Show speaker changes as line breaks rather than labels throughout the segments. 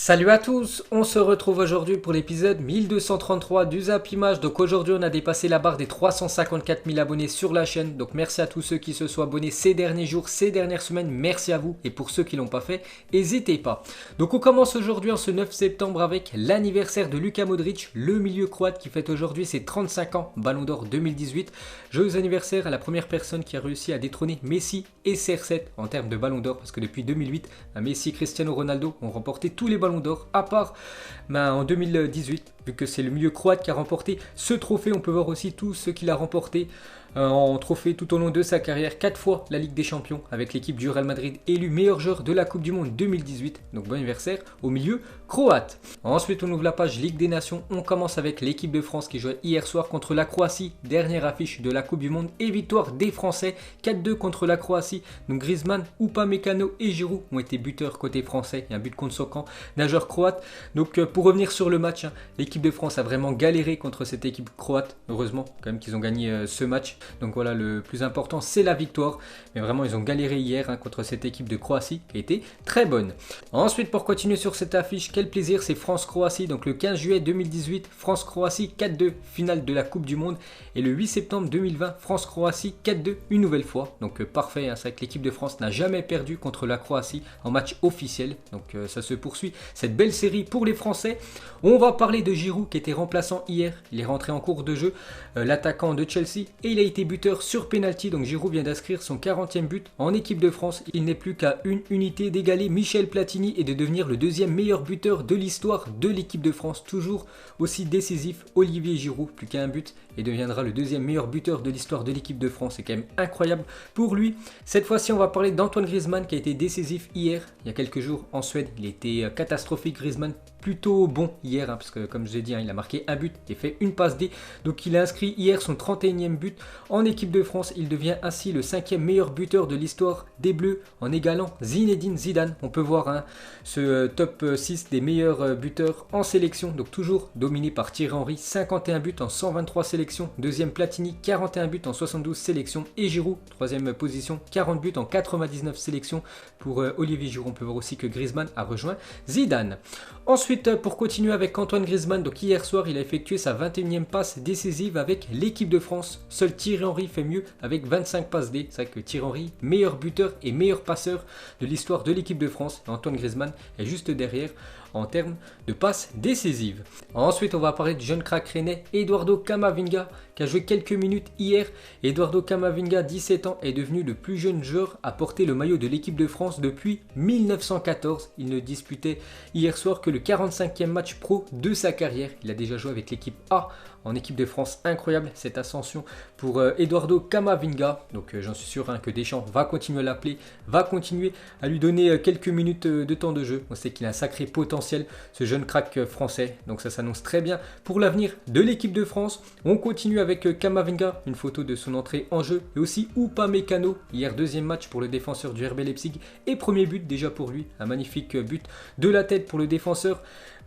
Salut à tous, on se retrouve aujourd'hui pour l'épisode 1233 du Zap Image. Donc aujourd'hui on a dépassé la barre des 354 000 abonnés sur la chaîne. Donc merci à tous ceux qui se sont abonnés ces derniers jours, ces dernières semaines, merci à vous. Et pour ceux qui l'ont pas fait, n'hésitez pas. Donc on commence aujourd'hui en ce 9 septembre avec l'anniversaire de Luka Modric, le milieu croate qui fête aujourd'hui ses 35 ans, Ballon d'Or 2018. Joyeux anniversaire à la première personne qui a réussi à détrôner Messi et CR7 en termes de Ballon d'Or. Parce que depuis 2008, Messi et Cristiano Ronaldo ont remporté tous les Ballons d'Or, à part en 2018, vu que c'est le milieu croate qui a remporté ce trophée. On peut voir aussi tout ce qu'il a remporté en trophée tout au long de sa carrière. 4 fois la Ligue des Champions avec l'équipe du Real Madrid, élu meilleur joueur de la Coupe du Monde 2018. Donc bon anniversaire au milieu croate. Ensuite on ouvre la page Ligue des Nations. On commence avec l'équipe de France qui jouait hier soir contre la Croatie. Dernière affiche de la Coupe du Monde et victoire des Français 4-2 contre la Croatie. Donc Griezmann, Upamecano et Giroud ont été buteurs côté français. Il y a un but contre son camp, nageur croate. Donc pour revenir sur le match, l'équipe de France a vraiment galéré contre cette équipe croate. Heureusement quand même qu'ils ont gagné ce match. Donc voilà, le plus important c'est la victoire. Mais vraiment ils ont galéré hier contre cette équipe de Croatie qui était très bonne. Ensuite pour continuer sur cette affiche, quel plaisir, c'est France-Croatie. Donc le 15 juillet 2018, France-Croatie 4-2, finale de la Coupe du Monde. Et le 8 septembre 2020, France-Croatie 4-2 une nouvelle fois. Donc parfait, c'est vrai que l'équipe de France n'a jamais perdu contre la Croatie en match officiel. Donc ça se poursuit, cette belle série pour les Français. On va parler de Giroud qui était remplaçant hier. Il est rentré en cours de jeu, l'attaquant de Chelsea, et il a été buteur sur penalty. Donc Giroud vient d'inscrire son 40e but en équipe de France. Il n'est plus qu'à une unité d'égaler Michel Platini et de devenir le deuxième meilleur buteur de l'histoire de l'équipe de France. Toujours aussi décisif, Olivier Giroud, plus qu'à un but, et deviendra le deuxième meilleur buteur de l'histoire de l'équipe de France. C'est quand même incroyable pour lui. Cette fois-ci on va parler d'Antoine Griezmann qui a été décisif hier, il y a quelques jours en Suède. Il était catastrophique Griezmann, plutôt bon hier, parce que comme je l'ai dit, il a marqué un but et fait une passe D. Donc il a inscrit hier son 31e but en équipe de France. Il devient ainsi le 5e meilleur buteur de l'histoire des Bleus en égalant Zinedine Zidane. On peut voir ce top 6 des meilleurs buteurs en sélection. Donc toujours dominé par Thierry Henry, 51 buts en 123 sélections. Deuxième Platini, 41 buts en 72 sélections. Et Giroud, troisième position, 40 buts en 99 sélections pour Olivier Giroud. On peut voir aussi que Griezmann a rejoint Zidane. Ensuite, pour continuer avec Antoine Griezmann, donc hier soir, il a effectué sa 21e passe décisive avec l'équipe de France. Seul Thierry Henry fait mieux avec 25 passes D. C'est vrai que Thierry Henry, meilleur buteur et meilleur passeur de l'histoire de l'équipe de France. Et Antoine Griezmann est juste derrière en termes de passes décisives. Ensuite, on va parler du jeune crack rennais Eduardo Camavinga qui a joué quelques minutes hier. Eduardo Camavinga, 17 ans, est devenu le plus jeune joueur à porter le maillot de l'équipe de France depuis 1914. Il ne disputait hier soir que le 45e match pro de sa carrière. Il a déjà joué avec l'équipe A en équipe de France. Incroyable cette ascension pour Eduardo Camavinga. Donc j'en suis sûr que Deschamps va continuer à l'appeler, va continuer à lui donner quelques minutes de temps de jeu. On sait qu'il a un sacré potentiel, ce jeune crack français. Donc ça s'annonce très bien pour l'avenir de l'équipe de France. On continue avec Camavinga, une photo de son entrée en jeu. Et aussi Upamecano, hier deuxième match pour le défenseur du RB Leipzig. Et premier but déjà pour lui, un magnifique but de la tête pour le défenseur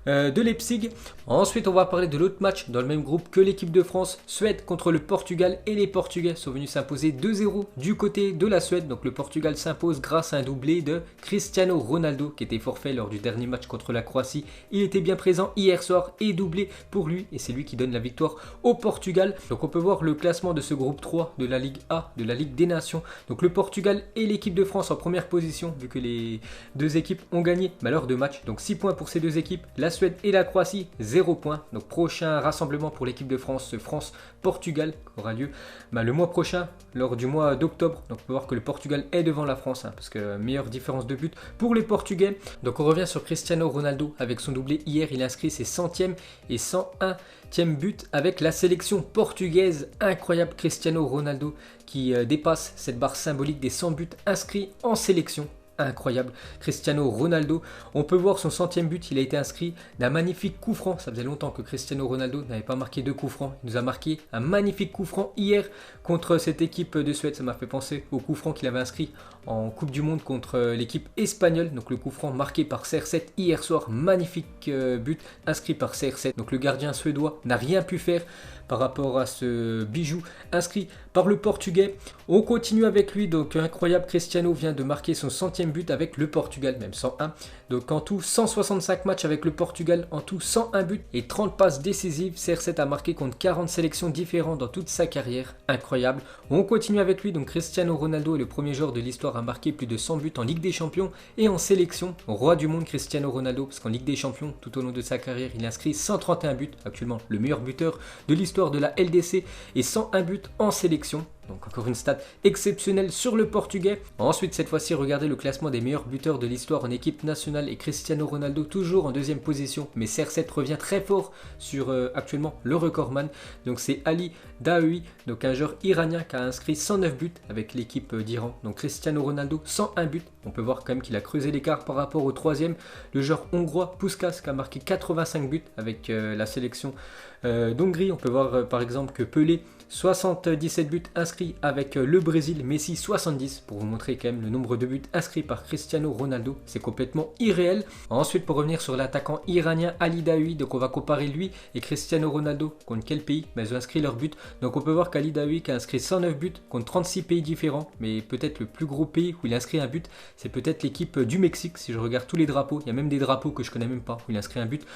de Leipzig. Ensuite on va parler de l'autre match dans le même groupe que l'équipe de France, Suède contre le Portugal, et les Portugais sont venus s'imposer 2-0 du côté de la Suède. Donc le Portugal s'impose grâce à un doublé de Cristiano Ronaldo qui était forfait lors du dernier match contre la Croatie. Il était bien présent hier soir et doublé pour lui, et c'est lui qui donne la victoire au Portugal. Donc on peut voir le classement de ce groupe 3 de la Ligue A, de la Ligue des Nations. Donc le Portugal et l'équipe de France en première position vu que les deux équipes ont gagné lors de match. Donc 6 points pour ces deux équipes. La Suède et la Croatie 0 points. Donc prochain rassemblement pour l'équipe de France, France-Portugal, qui aura lieu le mois prochain, lors du mois d'octobre. Donc on peut voir que le Portugal est devant la France, parce que meilleure différence de but pour les Portugais. Donc on revient sur Cristiano Ronaldo avec son doublé hier. Il a inscrit ses 100e et 101e but avec la sélection portugaise. Incroyable Cristiano Ronaldo qui dépasse cette barre symbolique des 100 buts inscrits en sélection. Incroyable Cristiano Ronaldo. On peut voir son 100e but, il a été inscrit d'un magnifique coup franc. Ça faisait longtemps que Cristiano Ronaldo n'avait pas marqué de coup franc. Il nous a marqué un magnifique coup franc hier contre cette équipe de Suède. Ça m'a fait penser au coup franc qu'il avait inscrit en Coupe du Monde contre l'équipe espagnole. Donc le coup franc marqué par CR7 hier soir. Magnifique but inscrit par CR7. Donc le gardien suédois n'a rien pu faire par rapport à ce bijou inscrit par le Portugais. On continue avec lui, donc incroyable, Cristiano vient de marquer son 100e but avec le Portugal, même 101. Donc en tout 165 matchs avec le Portugal, en tout 101 buts et 30 passes décisives. CR7 a marqué contre 40 sélections différentes dans toute sa carrière, incroyable. On continue avec lui, donc Cristiano Ronaldo est le premier joueur de l'histoire à marquer plus de 100 buts en Ligue des Champions et en sélection. Roi du monde Cristiano Ronaldo, parce qu'en Ligue des Champions, tout au long de sa carrière, il inscrit 131 buts, actuellement le meilleur buteur de l'histoire de la LDC et 101 buts en sélection. Donc encore une stat exceptionnelle sur le Portugais. Ensuite, cette fois-ci, regardez le classement des meilleurs buteurs de l'histoire en équipe nationale et Cristiano Ronaldo toujours en deuxième position. Mais CR7 revient très fort sur actuellement le recordman. Donc c'est Ali Daoui, donc un joueur iranien qui a inscrit 109 buts avec l'équipe d'Iran. Donc Cristiano Ronaldo 101 buts. On peut voir quand même qu'il a creusé l'écart par rapport au troisième. Le joueur hongrois Puskás qui a marqué 85 buts avec la sélection d'Hongrie. On peut voir par exemple que Pelé 77 buts inscrits avec le Brésil, Messi 70 pour vous montrer quand même le nombre de buts inscrits par Cristiano Ronaldo, c'est complètement irréel. Ensuite, pour revenir sur l'attaquant iranien Ali Daoui, donc on va comparer lui et Cristiano Ronaldo contre quel pays, ils ont inscrit leurs buts. Donc on peut voir qu'Ali Daoui qui a inscrit 109 buts contre 36 pays différents, mais peut-être le plus gros pays où il a inscrit un but, c'est peut-être l'équipe du Mexique. Si je regarde tous les drapeaux, il y a même des drapeaux que je connais même pas où il a inscrit un but,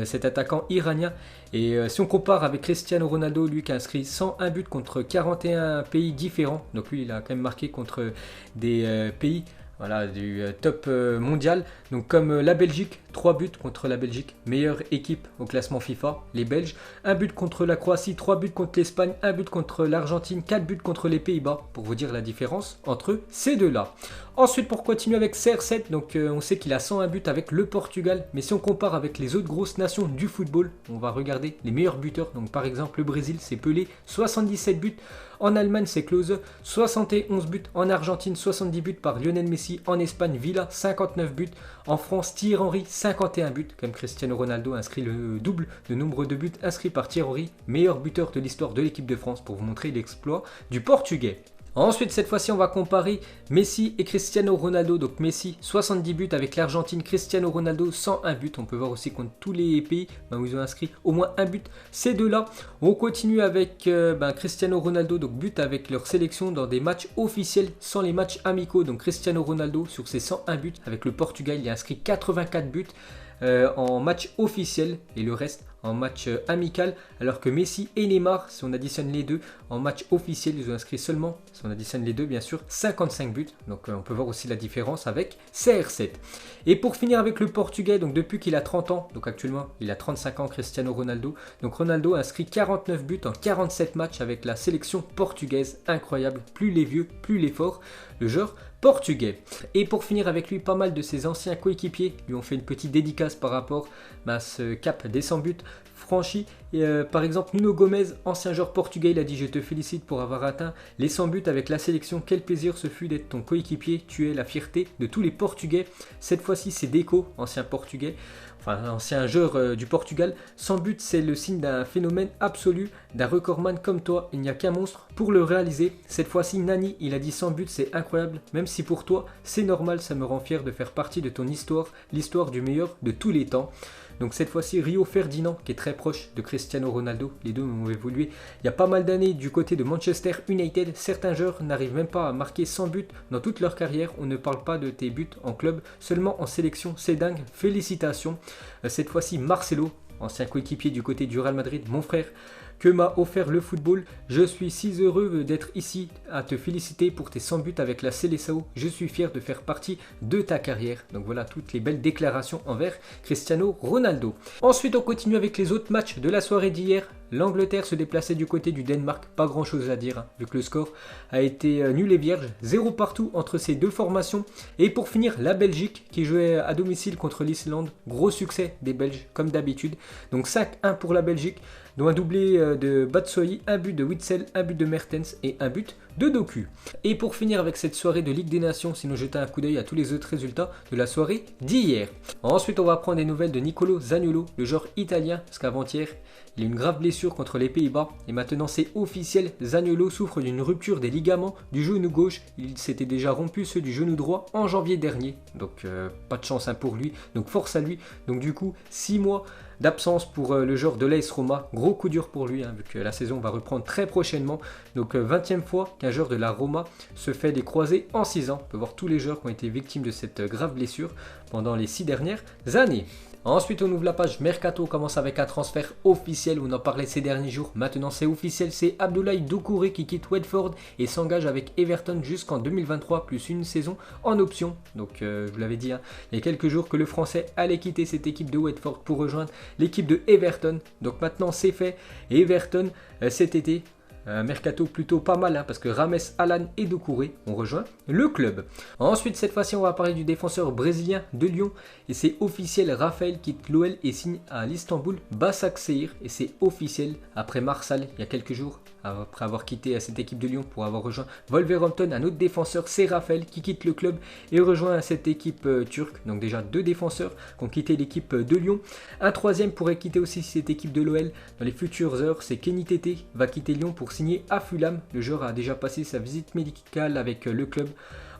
cet attaquant iranien. Et si on compare avec Cristiano Ronaldo, lui qui a inscrit 101 buts contre 41 pays différents, donc lui il a quand même marqué contre des pays voilà, du top mondial, donc comme la Belgique, 3 buts contre la Belgique, meilleure équipe au classement FIFA, les Belges, 1 but contre la Croatie, 3 buts contre l'Espagne, 1 but contre l'Argentine, 4 buts contre les Pays-Bas, pour vous dire la différence entre ces deux-là. Ensuite, pour continuer avec CR7, donc on sait qu'il a 101 buts avec le Portugal, mais si on compare avec les autres grosses nations du football, on va regarder les meilleurs buteurs, donc par exemple le Brésil, c'est Pelé, 77 buts, en Allemagne c'est Klose, 71 buts, en Argentine 70 buts par Lionel Messi, en Espagne Villa, 59 buts, en France Thierry Henry, 51 buts, comme Cristiano Ronaldo a inscrit le double de nombre de buts inscrits par Thierry Henry, meilleur buteur de l'histoire de l'équipe de France, pour vous montrer l'exploit du Portugais. Ensuite, cette fois-ci, on va comparer Messi et Cristiano Ronaldo. Donc Messi, 70 buts avec l'Argentine, Cristiano Ronaldo, 101 buts. On peut voir aussi contre tous les pays où ils ont inscrit au moins un but. Ces deux-là, on continue avec Cristiano Ronaldo, donc but avec leur sélection dans des matchs officiels sans les matchs amicaux. Donc Cristiano Ronaldo, sur ses 101 buts avec le Portugal, il a inscrit 84 buts en match officiel et le reste en match amical, alors que Messi et Neymar, si on additionne les deux, en match officiel, ils ont inscrit seulement, si on additionne les deux bien sûr, 55 buts. Donc on peut voir aussi la différence avec CR7. Et pour finir avec le Portugais, donc depuis qu'il a 30 ans, donc actuellement il a 35 ans, Cristiano Ronaldo. Donc Ronaldo a inscrit 49 buts en 47 matchs avec la sélection portugaise, incroyable, plus les vieux, plus les forts, le joueur portugais. Et pour finir avec lui, pas mal de ses anciens coéquipiers lui ont fait une petite dédicace par rapport à ce cap des 100 buts franchis. Et par exemple Nuno Gomes, ancien joueur portugais, il a dit: je te félicite pour avoir atteint les 100 buts avec la sélection, quel plaisir ce fut d'être ton coéquipier, tu es la fierté de tous les Portugais. Cette fois-ci c'est Deco, ancien portugais, enfin ancien joueur du Portugal. 100 buts, c'est le signe d'un phénomène absolu, d'un recordman comme toi, il n'y a qu'un monstre pour le réaliser. Cette fois-ci Nani, il a dit 100 buts, c'est incroyable, même si pour toi c'est normal, ça me rend fier de faire partie de ton histoire, l'histoire du meilleur de tous les temps. Donc cette fois-ci Rio Ferdinand, qui est très proche de Cristiano Ronaldo, les deux ont évolué il y a pas mal d'années du côté de Manchester United. Certains joueurs n'arrivent même pas à marquer 100 buts dans toute leur carrière. On ne parle pas de tes buts en club, seulement en sélection, c'est dingue, félicitations. Cette fois-ci Marcelo, ancien coéquipier du côté du Real Madrid, mon frère, que m'a offert le football. Je suis si heureux d'être ici à te féliciter pour tes 100 buts avec la Seleção. Je suis fier de faire partie de ta carrière. Donc voilà toutes les belles déclarations envers Cristiano Ronaldo. Ensuite, on continue avec les autres matchs de la soirée d'hier. L'Angleterre se déplaçait du côté du Danemark, pas grand chose à dire, vu que le score a été nul et vierge, 0 partout entre ces deux formations. Et pour finir, la Belgique qui jouait à domicile contre l'Islande, gros succès des Belges comme d'habitude. Donc 5-1 pour la Belgique, dont un doublé de Batshuayi, un but de Witsel, un but de Mertens et un but de Doku. Et pour finir avec cette soirée de Ligue des Nations, si nous jetons un coup d'œil à tous les autres résultats de la soirée d'hier. Ensuite, on va prendre des nouvelles de Nicolo Zaniolo, le joueur italien, parce qu'avant-hier, il a eu une grave blessure contre les Pays-Bas. Et maintenant, c'est officiel, Zaniolo souffre d'une rupture des ligaments du genou gauche. Il s'était déjà rompu ceux du genou droit en janvier dernier. Donc, pas de chance pour lui. Donc, force à lui. Donc, du coup, 6 mois d'absence pour le joueur de l'AS Roma. Gros coup dur pour lui, vu que la saison va reprendre très prochainement. Donc 20e fois qu'un joueur de la Roma se fait des croisés en 6 ans. On peut voir tous les joueurs qui ont été victimes de cette grave blessure pendant les 6 dernières années. Ensuite, on ouvre la page Mercato, on commence avec un transfert officiel, on en parlait ces derniers jours. Maintenant, c'est officiel, c'est Abdoulaye Doucouré qui quitte Watford et s'engage avec Everton jusqu'en 2023, plus une saison en option. Donc, je vous l'avais dit, il y a quelques jours que le Français allait quitter cette équipe de Watford pour rejoindre l'équipe de Everton. Donc maintenant, c'est fait. Et Everton, cet été, un mercato plutôt pas mal, parce que Rames, Alan et Doucouré ont rejoint le club. Ensuite, cette fois-ci, on va parler du défenseur brésilien de Lyon. Et c'est officiel, Raphaël quitte l'OL et signe à l'Istanbul Başakşehir. Et c'est officiel après Marsal, il y a quelques jours, après avoir quitté cette équipe de Lyon pour avoir rejoint Wolverhampton. Un autre défenseur, c'est Raphaël qui quitte le club et rejoint cette équipe turque. Donc déjà 2 défenseurs qui ont quitté l'équipe de Lyon. Un troisième pourrait quitter aussi cette équipe de l'OL dans les futures heures. C'est Kenny Tété, va quitter Lyon pour signé à Fulham. Le joueur a déjà passé sa visite médicale avec le club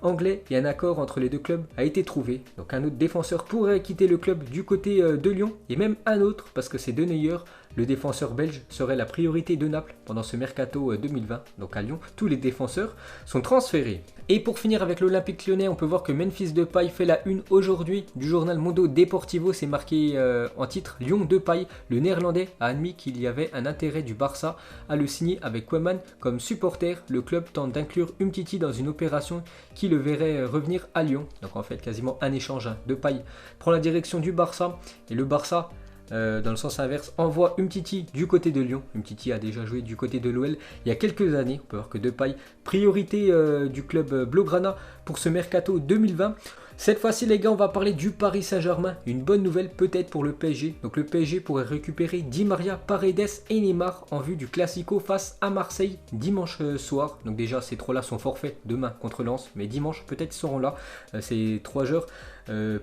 anglais et un accord entre les deux clubs a été trouvé. Donc un autre défenseur pourrait quitter le club du côté de Lyon et même un autre parce que c'est De Neuer, le défenseur belge, serait la priorité de Naples pendant ce mercato 2020. Donc à Lyon, tous les défenseurs sont transférés. Et pour finir avec l'Olympique Lyonnais, on peut voir que Memphis Depay fait la une aujourd'hui du journal Mundo Deportivo. C'est marqué en titre Lyon Depay. Le néerlandais a admis qu'il y avait un intérêt du Barça à le signer avec Koeman comme supporter. Le club tente d'inclure Umtiti dans une opération qui le verrait revenir à Lyon. Donc en fait quasiment un échange. Depay prend la direction du Barça et le Barça, dans le sens inverse, envoie Umtiti du côté de Lyon. Umtiti a déjà joué du côté de l'OL il y a quelques années. On peut voir que Depay, priorité du club Blaugrana pour ce mercato 2020. Cette fois-ci les gars, on va parler du Paris Saint-Germain. Une bonne nouvelle peut-être pour le PSG. Donc le PSG pourrait récupérer Di Maria, Paredes et Neymar en vue du Classico face à Marseille dimanche soir. Donc déjà ces 3 là sont forfaits demain contre Lens, mais dimanche peut-être seront là. Ces 3 joueurs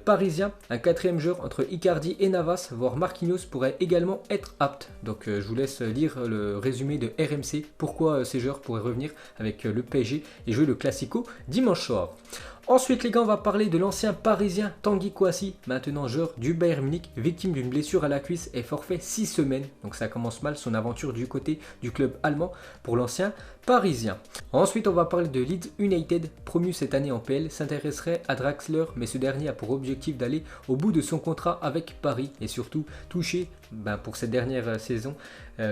parisiens. Un 4e joueur entre Icardi et Navas, voire Marquinhos, pourrait également être apte. Donc je vous laisse lire le résumé de RMC. Pourquoi ces joueurs pourraient revenir avec le PSG et jouer le Classico dimanche soir. Ensuite les gars, on va parler de l'ancien parisien Tanguy Kouassi, maintenant joueur du Bayern Munich, victime d'une blessure à la cuisse et forfait 6 semaines. Donc ça commence mal son aventure du côté du club allemand pour l'ancien parisien. Ensuite on va parler de Leeds United, promu cette année en PL, s'intéresserait à Draxler, mais ce dernier a pour objectif d'aller au bout de son contrat avec Paris et surtout toucher pour cette dernière saison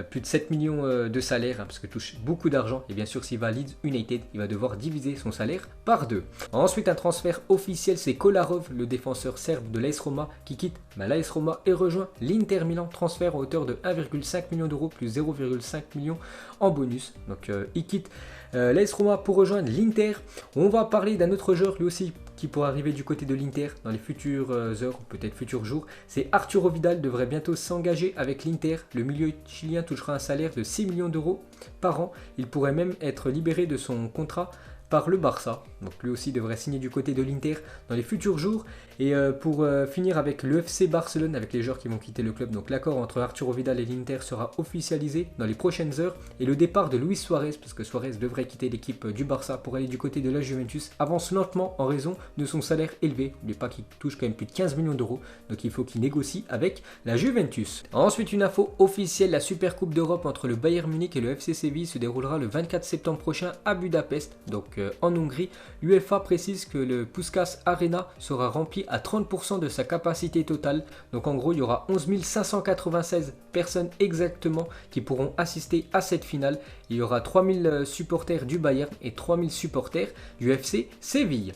plus de 7 millions de salaire, parce que touche beaucoup d'argent. Et bien sûr s'il va à Leeds United, il va devoir diviser son salaire par 2. Ensuite un transfert officiel, c'est Kolarov, le défenseur serbe de l'AS Roma qui quitte l'AS Roma et rejoint l'Inter Milan. Transfert à hauteur de 1,5 million d'euros plus 0,5 million en bonus. Donc il quitte l'AS Roma pour rejoindre l'Inter. On va parler d'un autre joueur lui aussi qui pourrait arriver du côté de l'Inter dans les futures heures ou peut-être futurs jours. C'est Arturo Vidal, devrait bientôt s'engager avec l'Inter. Le milieu chilien touchera un salaire de 6 millions d'euros par an. Il pourrait même être libéré de son contrat par le Barça. Donc lui aussi devrait signer du côté de l'Inter dans les futurs jours. Et pour finir avec le FC Barcelone, avec les joueurs qui vont quitter le club, donc l'accord entre Arturo Vidal et l'Inter sera officialisé dans les prochaines heures. Et le départ de Luis Suarez, parce que Suarez devrait quitter l'équipe du Barça pour aller du côté de la Juventus, avance lentement en raison de son salaire élevé. N'oubliez pas qu'il touche quand même plus de 15 millions d'euros, donc il faut qu'il négocie avec la Juventus. Ensuite une info officielle, la Super Coupe d'Europe entre le Bayern Munich et le FC Séville se déroulera le 24 septembre prochain à Budapest, donc en Hongrie. L'UEFA précise que le Puskás Arena sera rempli à 30% de sa capacité totale. Donc en gros, il y aura 11 596 personnes exactement qui pourront assister à cette finale. Il y aura 3000 supporters du Bayern et 3000 supporters du FC Séville.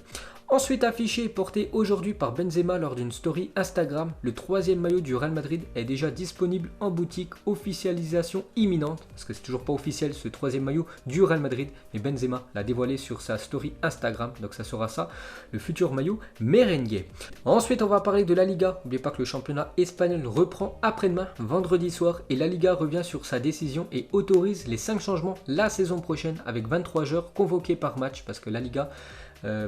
Ensuite affiché et porté aujourd'hui par Benzema lors d'une story Instagram, le 3e maillot du Real Madrid est déjà disponible en boutique, officialisation imminente, parce que c'est toujours pas officiel ce 3e maillot du Real Madrid, mais Benzema l'a dévoilé sur sa story Instagram, donc ça sera ça, le futur maillot merengue. Ensuite on va parler de la Liga, n'oubliez pas que le championnat espagnol reprend après-demain, vendredi soir, et la Liga revient sur sa décision et autorise les 5 changements la saison prochaine, avec 23 joueurs convoqués par match, parce que la Liga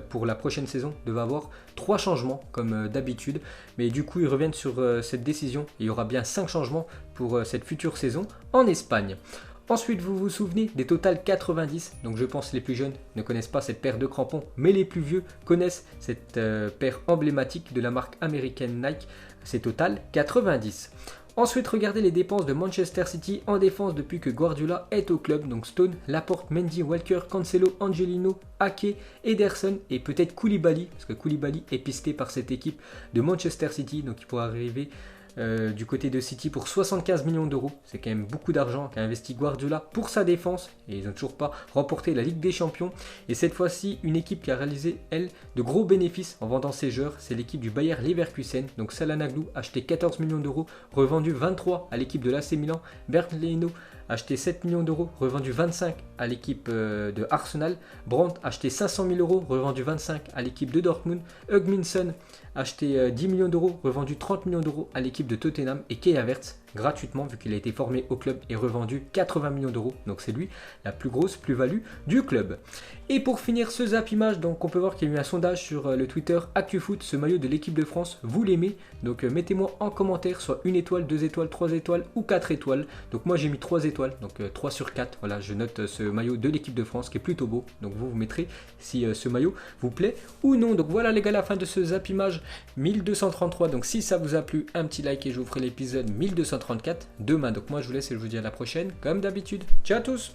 pour la prochaine saison devait avoir 3 changements comme d'habitude, mais du coup ils reviennent sur cette décision. Il y aura bien 5 changements pour cette future saison en Espagne. Ensuite vous vous souvenez des Total 90, donc je pense les plus jeunes ne connaissent pas cette paire de crampons, mais les plus vieux connaissent cette paire emblématique de la marque américaine Nike, c'est Total 90. Ensuite, regardez les dépenses de Manchester City en défense depuis que Guardiola est au club. Donc Stone, Laporte, Mendy, Walker, Cancelo, Angelino, Ake, Ederson et peut-être Koulibaly, parce que Koulibaly est pisté par cette équipe de Manchester City, donc il pourra arriver du côté de City pour 75 millions d'euros. C'est quand même beaucoup d'argent qu'a investi Guardiola pour sa défense et ils n'ont toujours pas remporté la Ligue des Champions. Et cette fois-ci, une équipe qui a réalisé, elle, de gros bénéfices en vendant ses joueurs, c'est l'équipe du Bayer Leverkusen. Donc Çalhanoğlu acheté 14 millions d'euros, revendu 23 à l'équipe de l'AC Milan. Bernd acheté 7 millions d'euros, revendu 25 à l'équipe de Arsenal. Brandt acheté 500 000 euros, revendu 25 à l'équipe de Dortmund. Hugminson acheté 10 millions d'euros, revendu 30 millions d'euros à l'équipe de Tottenham. Et Kai Havertz, gratuitement, vu qu'il a été formé au club, et revendu 80 millions d'euros. Donc c'est lui la plus grosse plus-value du club. Et pour finir ce Zap Image, donc on peut voir qu'il y a eu un sondage sur le Twitter ActuFoot, ce maillot de l'équipe de France, vous l'aimez? Donc mettez-moi en commentaire soit 1 étoile, 2 étoiles, 3 étoiles ou 4 étoiles. Donc moi j'ai mis 3 étoiles, donc 3 sur 4. Voilà, je note ce maillot de l'équipe de France qui est plutôt beau. Donc vous mettrez si ce maillot vous plaît ou non. Donc voilà les gars, la fin de ce Zap Image 1233. Donc si ça vous a plu, un petit like et je vous ferai l'épisode 1234 demain. Donc moi je vous laisse et je vous dis à la prochaine comme d'habitude. Ciao à tous!